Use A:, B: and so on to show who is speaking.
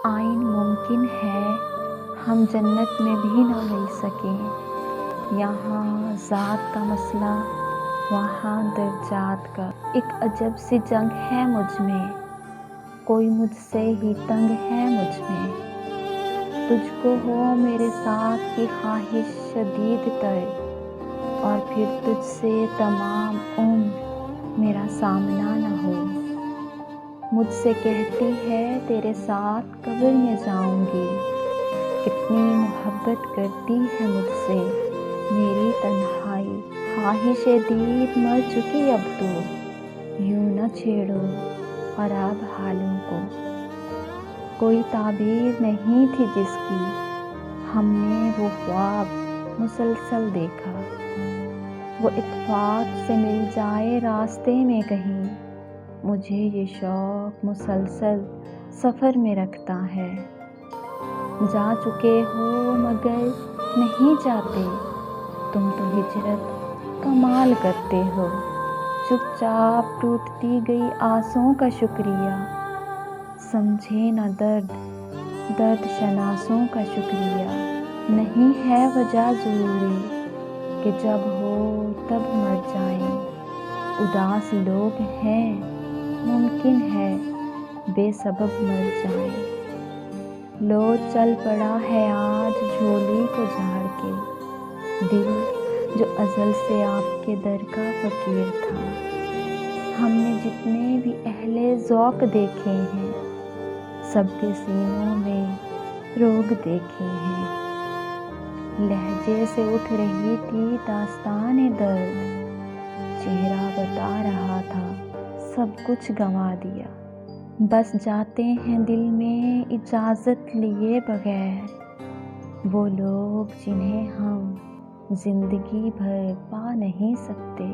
A: آئین ممکن ہے ہم جنت میں بھی نہ مل سکیں، یہاں ذات کا مسئلہ وہاں درجات کا۔ ایک عجب سی جنگ ہے مجھ میں، کوئی مجھ سے ہی تنگ ہے مجھ میں، تجھ کو ہو میرے ساتھ کی خواہش شدید تر، اور پھر تجھ سے تمام عمر میرا سامنا نہ ہو۔ مجھ سے کہتی ہے تیرے ساتھ قبر میں جاؤں گی، کتنی محبت کرتی ہے مجھ سے میری تنہائی، خواہش دید مر چکی اب تو، یوں نہ چھیڑو خراب حالوں کو۔ کوئی تعبیر نہیں تھی جس کی ہم نے وہ خواب مسلسل دیکھا، وہ اتفاق سے مل جائے راستے میں کہیں، مجھے یہ شوق مسلسل سفر میں رکھتا ہے۔ جا چکے ہو مگر نہیں جاتے، تم تو ہجرت کمال کرتے ہو، چپ چاپ ٹوٹتی گئی آسوں کا شکریہ، سمجھے نہ درد درد شناسوں کا شکریہ۔ نہیں ہے وجہ ضروری کہ جب ہو تب مر جائیں، اداس لوگ ہیں ممکن ہے بے سبب مر جائیں۔ لو چل پڑا ہے آج جھولی کو جھاڑ کے، دل جو ازل سے آپ کے در کا فقیر تھا۔ ہم نے جتنے بھی اہل ذوق دیکھے ہیں، سب کے سینوں میں روگ دیکھے ہیں۔ لہجے سے اٹھ رہی تھی داستان درد، چہرہ بتا رہا تھا سب کچھ گنوا دیا۔ بس جاتے ہیں دل میں اجازت لیے بغیر، وہ لوگ جنہیں ہم زندگی بھر پا نہیں سکتے۔